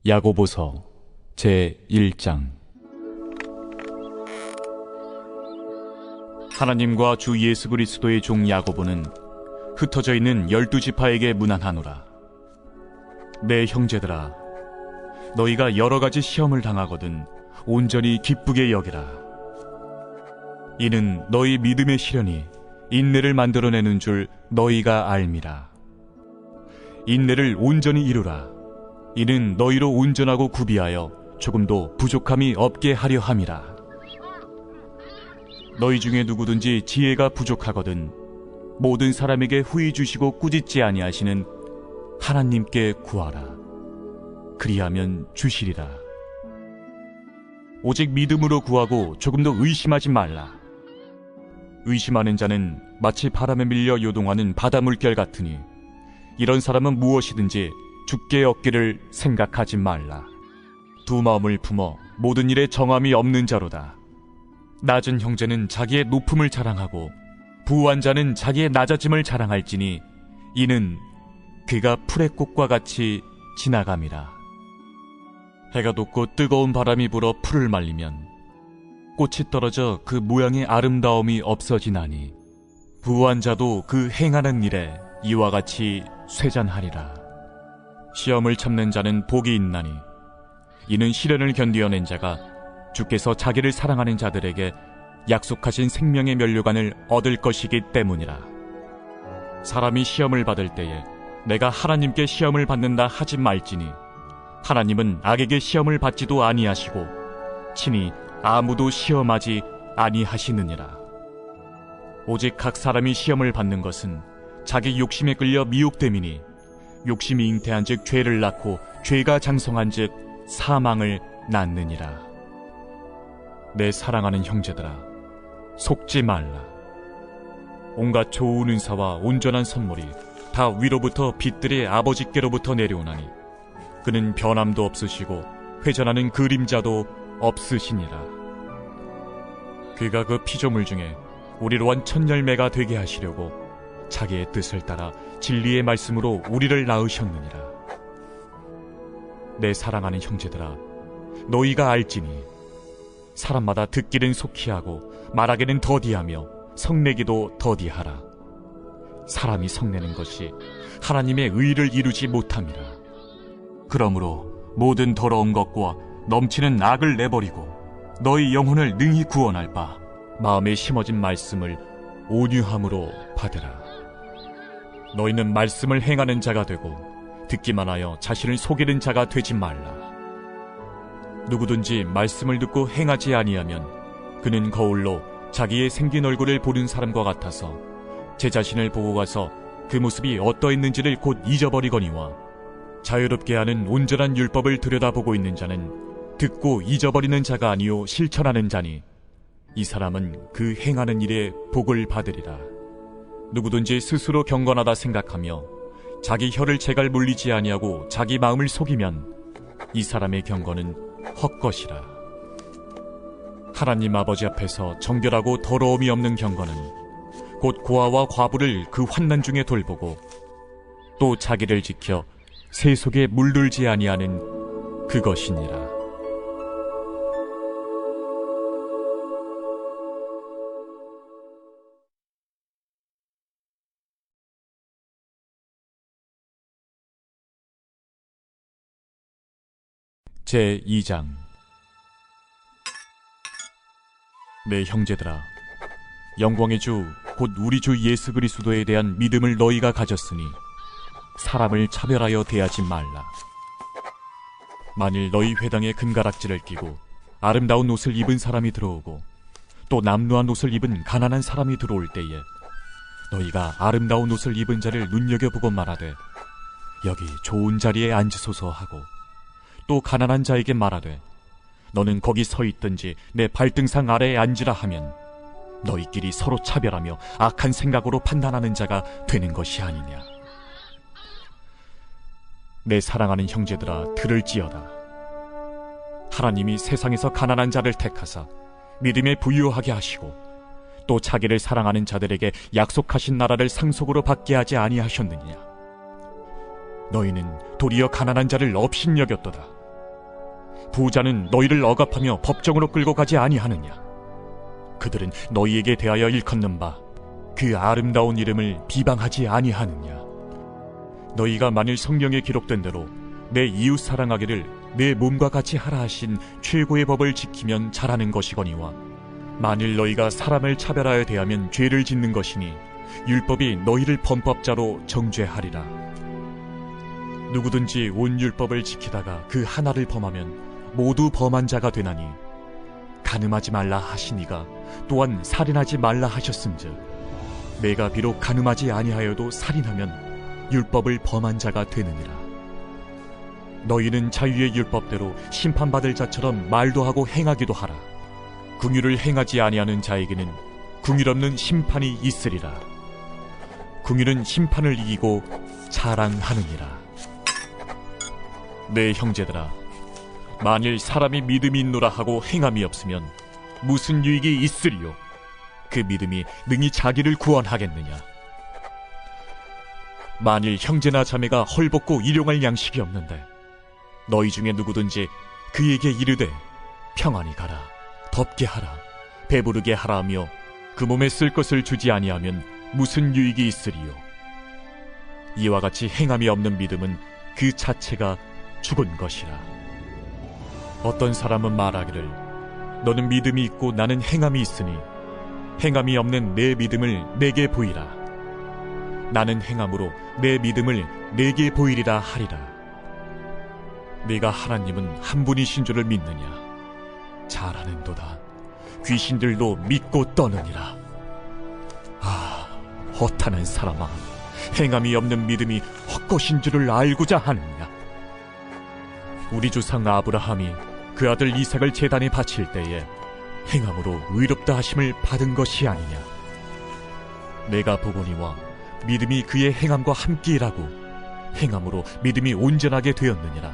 야고보서 제1장. 하나님과 주 예수 그리스도의 종 야고보는 흩어져 있는 12지파에게 문안하노라. 내 형제들아, 너희가 여러 가지 시험을 당하거든 온전히 기쁘게 여기라. 이는 너희 믿음의 시련이 인내를 만들어내는 줄 너희가 알미라. 인내를 온전히 이루라. 이는 너희로 온전하고 구비하여 조금도 부족함이 없게 하려 함이라. 너희 중에 누구든지 지혜가 부족하거든 모든 사람에게 후히 주시고 꾸짖지 아니하시는 하나님께 구하라. 그리하면 주시리라. 오직 믿음으로 구하고 조금도 의심하지 말라. 의심하는 자는 마치 바람에 밀려 요동하는 바다 물결 같으니 이런 사람은 무엇이든지 죽게 얻기를 생각하지 말라. 두 마음을 품어 모든 일에 정함이 없는 자로다. 낮은 형제는 자기의 높음을 자랑하고 부한 자는 자기의 낮아짐을 자랑할지니 이는 그가 풀의 꽃과 같이 지나감이라. 해가 돋고 뜨거운 바람이 불어 풀을 말리면 꽃이 떨어져 그 모양의 아름다움이 없어지나니 부한 자도 그 행하는 일에 이와 같이 쇠잔하리라. 시험을 참는 자는 복이 있나니 이는 시련을 견디어낸 자가 주께서 자기를 사랑하는 자들에게 약속하신 생명의 면류관을 얻을 것이기 때문이라. 사람이 시험을 받을 때에 내가 하나님께 시험을 받는다 하지 말지니 하나님은 악에게 시험을 받지도 아니하시고 친히 아무도 시험하지 아니하시느니라. 오직 각 사람이 시험을 받는 것은 자기 욕심에 끌려 미혹됨이니 욕심이 잉태한 즉 죄를 낳고 죄가 장성한 즉 사망을 낳느니라. 내 사랑하는 형제들아, 속지 말라. 온갖 좋은 은사와 온전한 선물이 다 위로부터 빛들의 아버지께로부터 내려오나니 그는 변함도 없으시고 회전하는 그림자도 없으시니라. 그가 그 피조물 중에 우리로 한 첫 열매가 되게 하시려고 자기의 뜻을 따라 진리의 말씀으로 우리를 낳으셨느니라. 내 사랑하는 형제들아, 너희가 알지니 사람마다 듣기는 속히 하고 말하기는 더디하며 성내기도 더디하라. 사람이 성내는 것이 하나님의 의를 이루지 못함이라. 그러므로 모든 더러운 것과 넘치는 악을 내버리고 너희 영혼을 능히 구원할 바 마음에 심어진 말씀을 온유함으로 받으라. 너희는 말씀을 행하는 자가 되고 듣기만 하여 자신을 속이는 자가 되지 말라. 누구든지 말씀을 듣고 행하지 아니하면 그는 거울로 자기의 생긴 얼굴을 보는 사람과 같아서 제 자신을 보고 가서 그 모습이 어떠했는지를 곧 잊어버리거니와 자유롭게 하는 온전한 율법을 들여다보고 있는 자는 듣고 잊어버리는 자가 아니요 실천하는 자니 이 사람은 그 행하는 일에 복을 받으리라. 누구든지 스스로 경건하다 생각하며 자기 혀를 제갈 물리지 아니하고 자기 마음을 속이면 이 사람의 경건은 헛것이라. 하나님 아버지 앞에서 정결하고 더러움이 없는 경건은 곧 고아와 과부를 그 환난 중에 돌보고 또 자기를 지켜 새 속에 물들지 아니하는 그것이니라. 제2장. 내 형제들아, 영광의 주 곧 우리 주 예수 그리스도에 대한 믿음을 너희가 가졌으니 사람을 차별하여 대하지 말라. 만일 너희 회당에 금가락지를 끼고 아름다운 옷을 입은 사람이 들어오고 또 남루한 옷을 입은 가난한 사람이 들어올 때에 너희가 아름다운 옷을 입은 자를 눈여겨보고 말하되 여기 좋은 자리에 앉으소서 하고 또 가난한 자에게 말하되 너는 거기 서 있든지 내 발등상 아래에 앉으라 하면 너희끼리 서로 차별하며 악한 생각으로 판단하는 자가 되는 것이 아니냐. 내 사랑하는 형제들아, 들을지어다. 하나님이 세상에서 가난한 자를 택하사 믿음에 부유하게 하시고 또 자기를 사랑하는 자들에게 약속하신 나라를 상속으로 받게 하지 아니하셨느냐. 너희는 도리어 가난한 자를 업신여겼도다. 부자는 너희를 억압하며 법정으로 끌고 가지 아니하느냐? 그들은 너희에게 대하여 일컫는 바 그 아름다운 이름을 비방하지 아니하느냐? 너희가 만일 성경에 기록된 대로 내 이웃 사랑하기를 내 몸과 같이 하라 하신 최고의 법을 지키면 잘하는 것이거니와, 만일 너희가 사람을 차별하여 대하면 죄를 짓는 것이니 율법이 너희를 범법자로 정죄하리라. 누구든지 온 율법을 지키다가 그 하나를 범하면 모두 범한 자가 되나니, 간음하지 말라 하시니가 또한 살인하지 말라 하셨은즉 내가 비록 간음하지 아니하여도 살인하면 율법을 범한 자가 되느니라. 너희는 자유의 율법대로 심판받을 자처럼 말도 하고 행하기도 하라. 긍휼을 행하지 아니하는 자에게는 긍휼 없는 심판이 있으리라. 긍휼은 심판을 이기고 자랑하느니라. 내 형제들아, 만일 사람이 믿음이 있노라 하고 행함이 없으면 무슨 유익이 있으리요? 그 믿음이 능히 자기를 구원하겠느냐? 만일 형제나 자매가 헐벗고 일용할 양식이 없는데 너희 중에 누구든지 그에게 이르되 평안히 가라, 덥게 하라, 배부르게 하라 하며 그 몸에 쓸 것을 주지 아니하면 무슨 유익이 있으리요? 이와 같이 행함이 없는 믿음은 그 자체가 죽은 것이라. 어떤 사람은 말하기를 너는 믿음이 있고 나는 행함이 있으니 행함이 없는 내 믿음을 내게 보이라. 나는 행함으로 내 믿음을 내게 보이리라 하리라. 네가 하나님은 한 분이신 줄을 믿느냐? 잘하는도다. 귀신들도 믿고 떠느니라. 아, 허탄한 사람아, 행함이 없는 믿음이 헛것인 줄을 알고자 하느냐? 우리 조상 아브라함이 그 아들 이삭을 제단에 바칠 때에 행함으로 의롭다 하심을 받은 것이 아니냐? 내가 보거니와 믿음이 그의 행함과 함께 일하고 행함으로 믿음이 온전하게 되었느니라.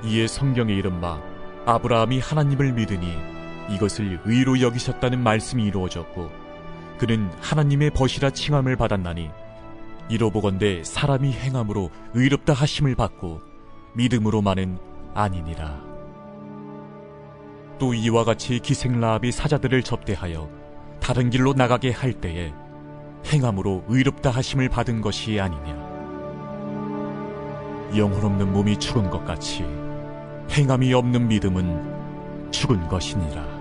이에 성경에 이른 바 아브라함이 하나님을 믿으니 이것을 의로 여기셨다는 말씀이 이루어졌고, 그는 하나님의 벗이라 칭함을 받았나니, 이로 보건대 사람이 행함으로 의롭다 하심을 받고 믿음으로만은 아니니라. 또 이와 같이 기생 라합이 사자들을 접대하여 다른 길로 나가게 할 때에 행함으로 의롭다 하심을 받은 것이 아니냐? 영혼 없는 몸이 죽은 것 같이 행함이 없는 믿음은 죽은 것이니라.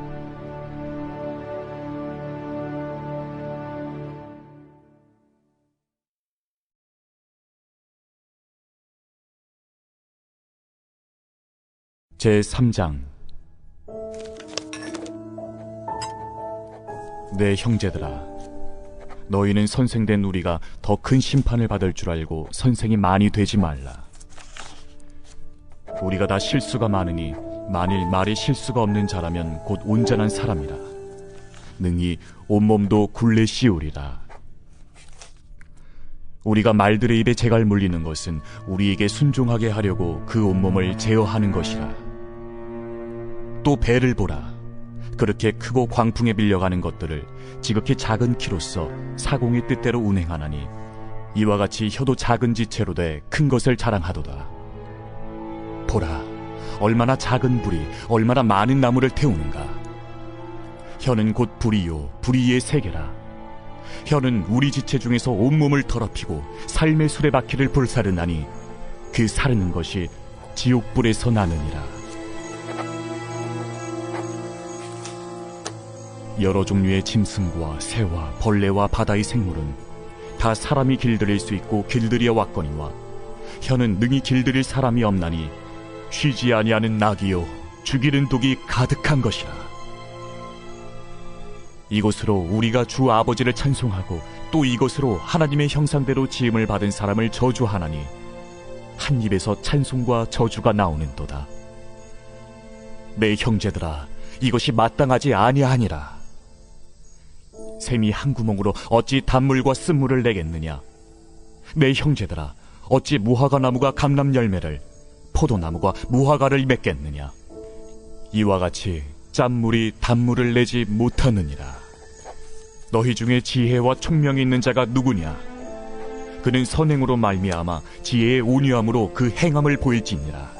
제3장. 내 형제들아, 너희는 선생된 우리가 더 큰 심판을 받을 줄 알고 선생이 많이 되지 말라. 우리가 다 실수가 많으니 만일 말이 실수가 없는 자라면 곧 온전한 사람이라. 능히 온몸도 굴레 씌우리라. 우리가 말들의 입에 재갈 물리는 것은 우리에게 순종하게 하려고 그 온몸을 제어하는 것이라. 또 배를 보라. 그렇게 크고 광풍에 밀려가는 것들을 지극히 작은 키로서 사공의 뜻대로 운행하나니, 이와 같이 혀도 작은 지체로 돼 큰 것을 자랑하도다. 보라, 얼마나 작은 불이 얼마나 많은 나무를 태우는가. 혀는 곧 불이요 불이의 세계라. 혀는 우리 지체 중에서 온몸을 더럽히고 삶의 수레바퀴를 불사르나니 그 사르는 것이 지옥불에서 나느니라. 여러 종류의 짐승과 새와 벌레와 바다의 생물은 다 사람이 길들일 수 있고 길들여 왔거니와, 혀는 능히 길들일 사람이 없나니 쉬지 아니하는 낙이요 죽이는 독이 가득한 것이라. 이것으로 우리가 주 아버지를 찬송하고 또 이것으로 하나님의 형상대로 지음을 받은 사람을 저주하나니 한 입에서 찬송과 저주가 나오는도다. 내 형제들아, 이것이 마땅하지 아니하니라. 샘이 한 구멍으로 어찌 단물과 쓴물을 내겠느냐? 내 형제들아, 어찌 무화과 나무가 감람 열매를, 포도나무가 무화과를 맺겠느냐? 이와 같이 짠물이 단물을 내지 못하느니라. 너희 중에 지혜와 총명이 있는 자가 누구냐? 그는 선행으로 말미암아 지혜의 온유함으로 그 행함을 보일지니라.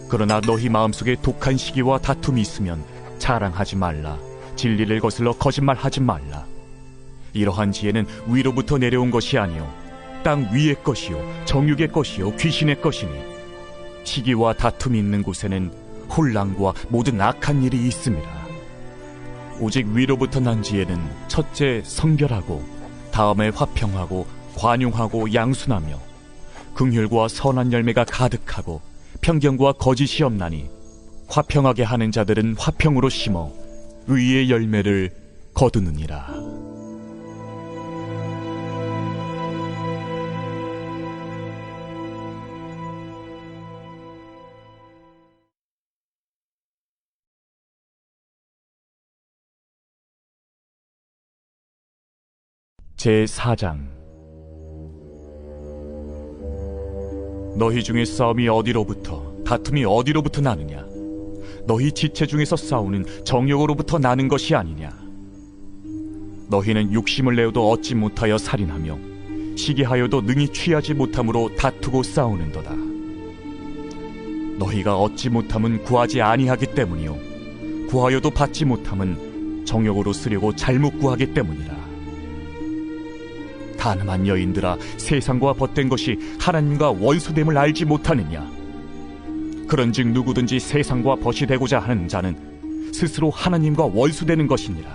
그러나 너희 마음속에 독한 시기와 다툼이 있으면 자랑하지 말라. 진리를 거슬러 거짓말하지 말라. 이러한 지혜는 위로부터 내려온 것이 아니요 땅 위의 것이요 정육의 것이요 귀신의 것이니 시기와 다툼이 있는 곳에는 혼란과 모든 악한 일이 있음이라. 오직 위로부터 난 지혜는 첫째 성결하고 다음에 화평하고 관용하고 양순하며 긍휼과 선한 열매가 가득하고 편견과 거짓이 없나니 화평하게 하는 자들은 화평으로 심어 의의 열매를 거두느니라. 제4장. 너희 중에 싸움이 어디로부터 다툼이 어디로부터 나느냐? 너희 지체 중에서 싸우는 정욕으로부터 나는 것이 아니냐? 너희는 욕심을 내어도 얻지 못하여 살인하며 시기하여도 능히 취하지 못함으로 다투고 싸우는도다. 너희가 얻지 못함은 구하지 아니하기 때문이요 구하여도 받지 못함은 정욕으로 쓰려고 잘못 구하기 때문이라. 가늠한 여인들아, 세상과 벗된 것이 하나님과 원수됨을 알지 못하느냐? 그런즉 누구든지 세상과 벗이 되고자 하는 자는 스스로 하나님과 원수되는 것이니라.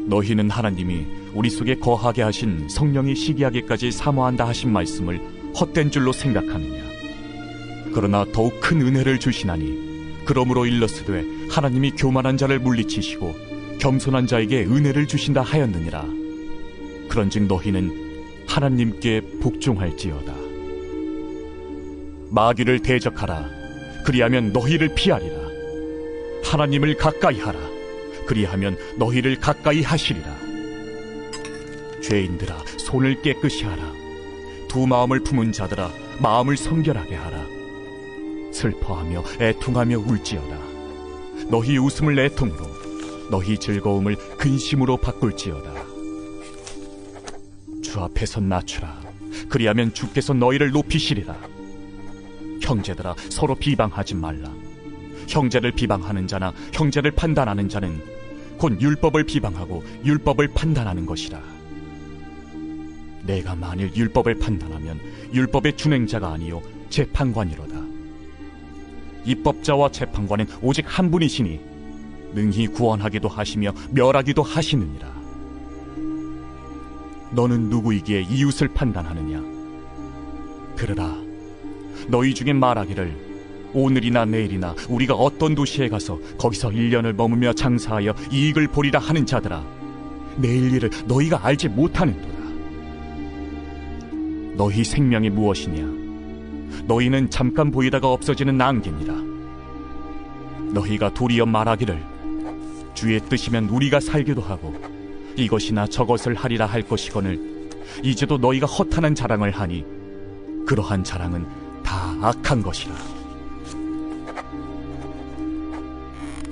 너희는 하나님이 우리 속에 거하게 하신 성령이 시기하기까지 사모한다 하신 말씀을 헛된 줄로 생각하느냐? 그러나 더욱 큰 은혜를 주시나니 그러므로 일렀으되 하나님이 교만한 자를 물리치시고 겸손한 자에게 은혜를 주신다 하였느니라. 그런즉 너희는 하나님께 복종할지어다. 마귀를 대적하라. 그리하면 너희를 피하리라. 하나님을 가까이 하라. 그리하면 너희를 가까이 하시리라. 죄인들아, 손을 깨끗이 하라. 두 마음을 품은 자들아, 마음을 성결하게 하라. 슬퍼하며 애통하며 울지어다. 너희 웃음을 애통으로, 너희 즐거움을 근심으로 바꿀지어다. 주 앞에서 낮추라. 그리하면 주께서 너희를 높이시리라. 형제들아, 서로 비방하지 말라. 형제를 비방하는 자나 형제를 판단하는 자는 곧 율법을 비방하고 율법을 판단하는 것이라. 내가 만일 율법을 판단하면 율법의 준행자가 아니요 재판관이로다. 입법자와 재판관은 오직 한 분이시니 능히 구원하기도 하시며 멸하기도 하시느니라. 너는 누구이기에 이웃을 판단하느냐? 들으라. 너희 중에 말하기를 오늘이나 내일이나 우리가 어떤 도시에 가서 거기서 1년을 머무며 장사하여 이익을 보리라 하는 자들아, 내일 일을 너희가 알지 못하는도다. 너희 생명이 무엇이냐? 너희는 잠깐 보이다가 없어지는 안개니라. 너희가 도리어 말하기를 주의 뜻이면 우리가 살기도 하고 이것이나 저것을 하리라 할 것이거늘 이제도 너희가 허탄한 자랑을 하니 그러한 자랑은 다 악한 것이라.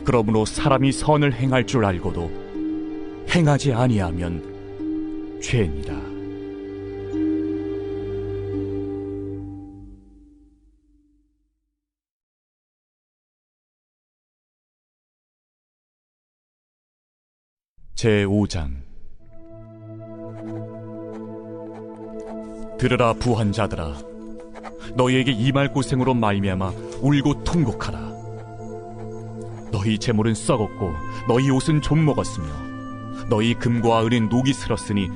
그러므로 사람이 선을 행할 줄 알고도 행하지 아니하면 죄니라. 제5장. 들으라 부한자들아, 너희에게 임할 고생으로 말미암아 울고 통곡하라. 너희 재물은 썩었고 너희 옷은 좀 먹었으며 너희 금과 은은 녹이 슬었으니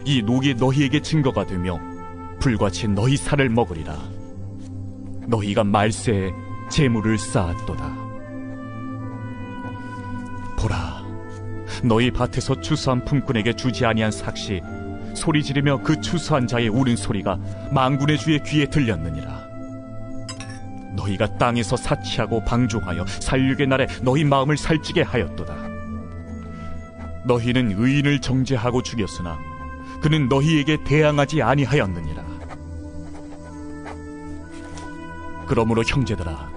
이 녹이 너희에게 증거가 되며 불같이 너희 살을 먹으리라. 너희가 말세에 재물을 쌓았도다. 보라, 너희 밭에서 추수한 품꾼에게 주지 아니한 삭시 소리 지르며 그 추수한 자의 우는 소리가 만군의 주의 귀에 들렸느니라. 너희가 땅에서 사치하고 방종하여 살육의 날에 너희 마음을 살찌게 하였도다. 너희는 의인을 정죄하고 죽였으나 그는 너희에게 대항하지 아니하였느니라. 그러므로 형제들아,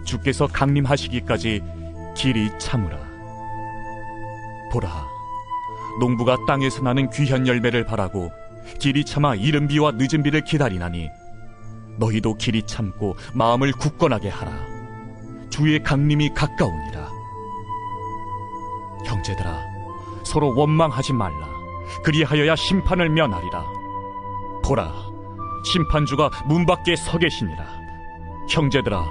주께서 강림하시기까지 길이 참으라. 보라, 농부가 땅에서 나는 귀한 열매를 바라고 길이 참아 이른 비와 늦은 비를 기다리나니 너희도 길이 참고 마음을 굳건하게 하라. 주의 강림이 가까우니라. 형제들아, 서로 원망하지 말라. 그리하여야 심판을 면하리라. 보라, 심판주가 문 밖에 서 계시니라. 형제들아,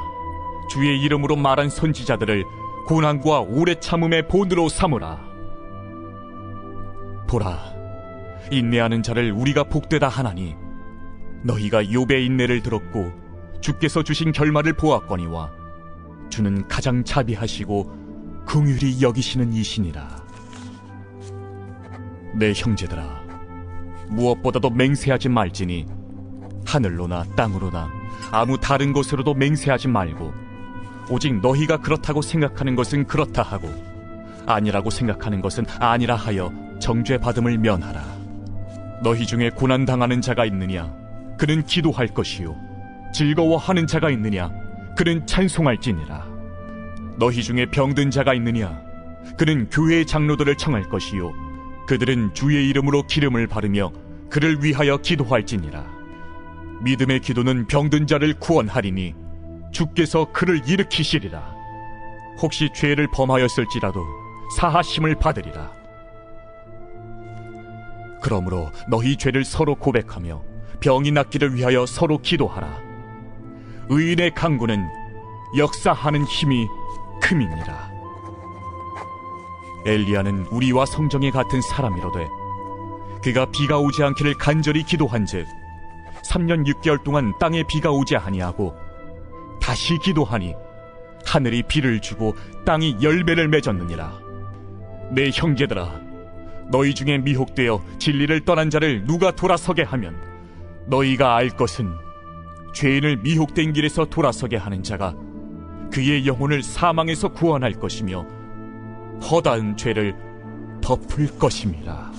주의 이름으로 말한 선지자들을 고난과 오래 참음의 본으로 삼으라. 보라, 인내하는 자를 우리가 복되다 하나니 너희가 욥의 인내를 들었고 주께서 주신 결말을 보았거니와 주는 가장 자비하시고 긍휼히 여기시는 이시니라. 내 형제들아, 무엇보다도 맹세하지 말지니 하늘로나 땅으로나 아무 다른 곳으로도 맹세하지 말고 오직 너희가 그렇다고 생각하는 것은 그렇다 하고 아니라고 생각하는 것은 아니라 하여 정죄받음을 면하라. 너희 중에 고난당하는 자가 있느냐? 그는 기도할 것이요. 즐거워하는 자가 있느냐? 그는 찬송할지니라. 너희 중에 병든 자가 있느냐? 그는 교회의 장로들을 청할 것이요. 그들은 주의 이름으로 기름을 바르며 그를 위하여 기도할지니라. 믿음의 기도는 병든 자를 구원하리니 주께서 그를 일으키시리라. 혹시 죄를 범하였을지라도 사하심을 받으리라. 그러므로 너희 죄를 서로 고백하며 병이 낫기를 위하여 서로 기도하라. 의인의 강구는 역사하는 힘이 큼이니라. 엘리야는 우리와 성정에 같은 사람이로되 그가 비가 오지 않기를 간절히 기도한즉 3년 6개월 동안 땅에 비가 오지 아니하고 다시 기도하니 하늘이 비를 주고 땅이 열매를 맺었느니라. 내 형제들아, 너희 중에 미혹되어 진리를 떠난 자를 누가 돌아서게 하면 너희가 알 것은 죄인을 미혹된 길에서 돌아서게 하는 자가 그의 영혼을 사망에서 구원할 것이며 허다한 죄를 덮을 것임이라.